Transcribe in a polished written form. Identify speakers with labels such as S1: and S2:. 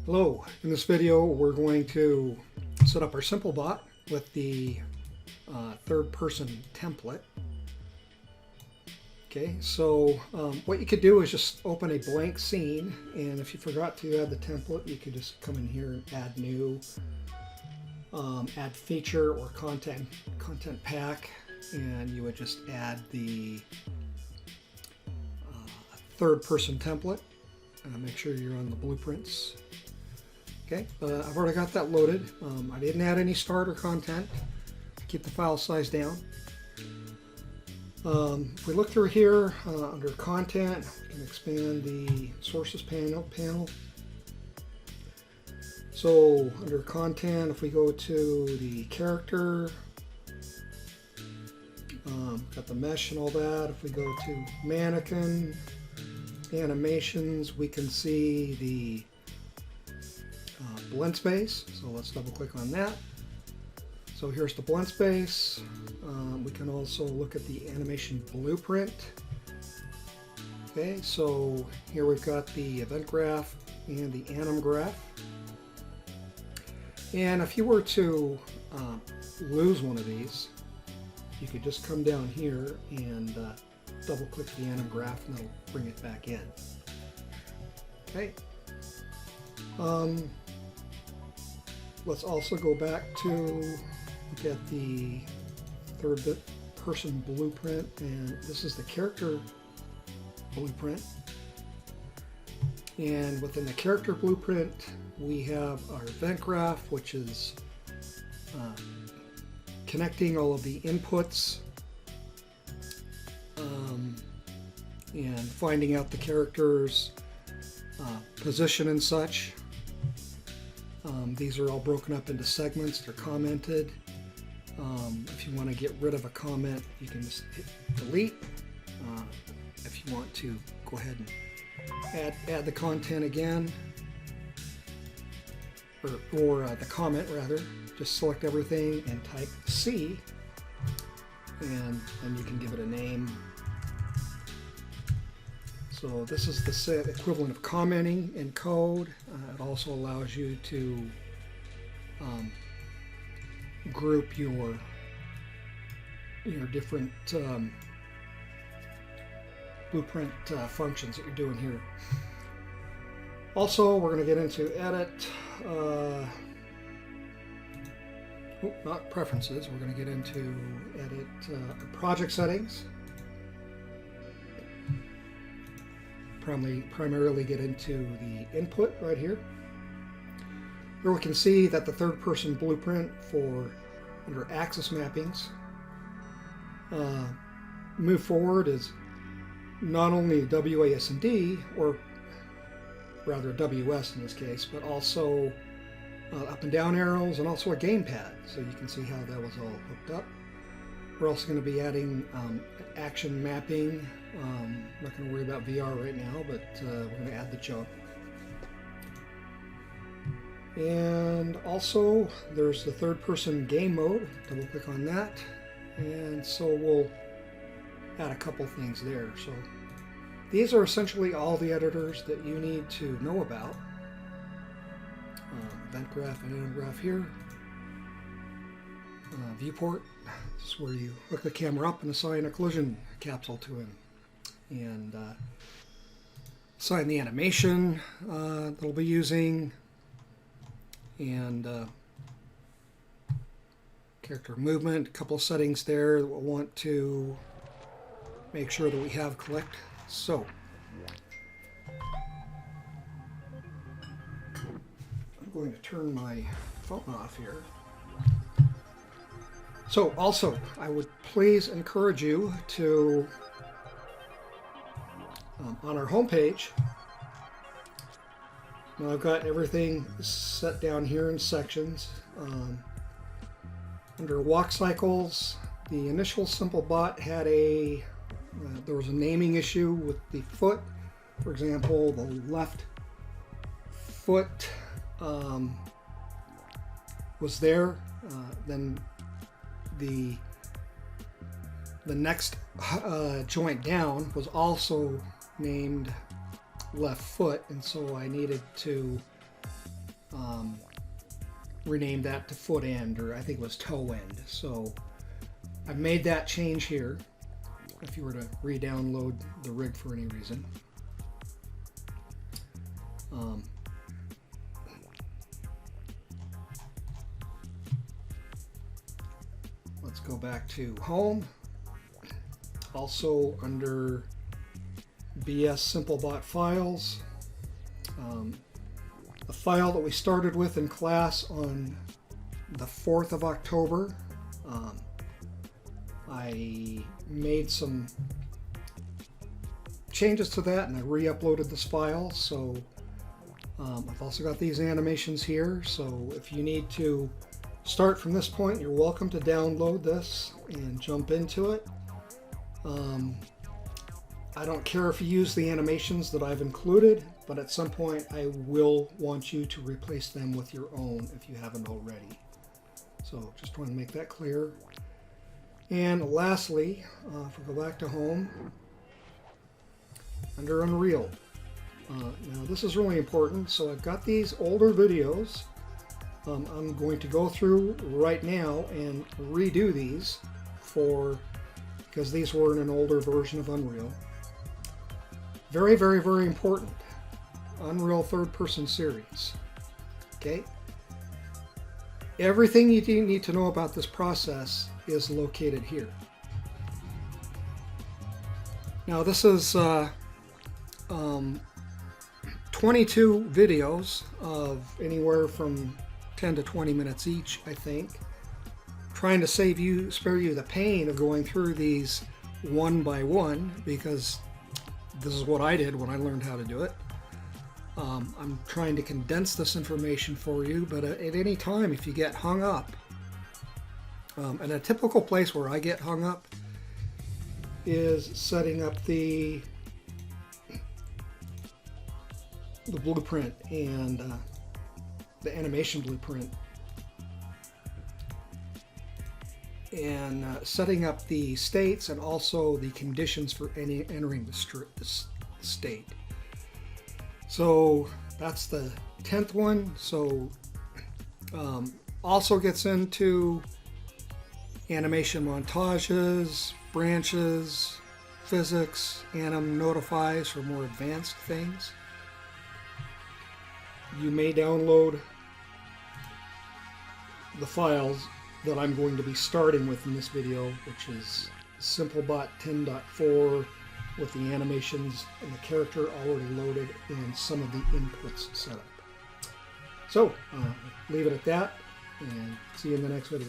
S1: Hello, in this video we're going to set up our SimpleBot with the third person template. Okay, so what you could do is just open a blank scene, and if you forgot to add the template you could just come in here and add new, add feature or content pack, and you would just add the third person template. Make sure you're on the blueprints. Okay, I've already got that loaded. I didn't add any starter content to keep the file size down. If we look through here under content, we can expand the sources panel. So under content, if we go to the character, got the mesh and all that. If we go to mannequin, animations, we can see the blend space. So let's double click on that. So here's the blend space. We can also look at the animation blueprint. Okay, so here we've got the event graph and the anim graph. And if you were to lose one of these, you could just come down here and double click the anim graph and it'll bring it back in. Okay. Let's also go back to look at the third person blueprint, and this is the character blueprint. And within the character blueprint we have our event graph, which is connecting all of the inputs and finding out the character's position and such. These are all broken up into segments. They're commented. If you want to get rid of a comment, you can just hit delete. If you want to go ahead and add the content again, or the comment rather, just select everything and type C, and then you can give it a name. So this is the equivalent of commenting in code. It also allows you to group your different blueprint functions that you're doing here. Also, we're going to get into edit, not preferences, we're going to get into edit project settings. Primarily get into the input right here, where we can see that the third person blueprint for under axis mappings move forward is not only WASD, or rather WS in this case, but also up and down arrows and also a gamepad, so you can see how that was all hooked up. We're also going to be adding action mapping. I'm not going to worry about VR right now, but we're going to add the jump. And also there's the third person game mode. Double click on that, and so we'll add a couple things there. So these are essentially all the editors that you need to know about. Event graph and anim graph here. Viewport, this is where you hook the camera up and assign a collision capsule to him, and assign the animation that we'll be using, and character movement, a couple of settings there that we'll want to make sure that we have correct. So I'm going to turn my phone off here. So also, I would please encourage you to, on our homepage, now I've got everything set down here in sections. Under walk cycles, the initial SimpleBot had there was a naming issue with the foot. For example, the left foot was there, then the next joint down was also named left foot, and so I needed to renamed that to foot end, or I think it was toe end. So I've made that change here if you were to re-download the rig for any reason. Let's go back to home. Also under BS SimpleBot files, the file that we started with in class on the 4th of October, I made some changes to that and I re-uploaded this file. So I've also got these animations here, so if you need to start from this point, you're welcome to download this and jump into it. I don't care if you use the animations that I've included, but at some point I will want you to replace them with your own if you haven't already. So just want to make that clear. And lastly, if we go back to home, under Unreal. Now this is really important. So I've got these older videos. I'm going to go through right now and redo these because these were in an older version of Unreal. Very, very, very important. Unreal third-person series. Okay? Everything you need to know about this process is located here. Now this is 22 videos of anywhere from 10 to 20 minutes each, I think. Trying to spare you the pain of going through these one by one, because this is what I did when I learned how to do it. I'm trying to condense this information for you, but at any time, if you get hung up, and a typical place where I get hung up is setting up the blueprint and the animation blueprint, and setting up the states and also the conditions for entering the state. So that's the 10th one. So also gets into animation montages, branches, physics, anim notifies for more advanced things. You may download the files that I'm going to be starting with in this video, which is SimpleBot 10.4 with the animations and the character already loaded and some of the inputs set up. So leave it at that and see you in the next video.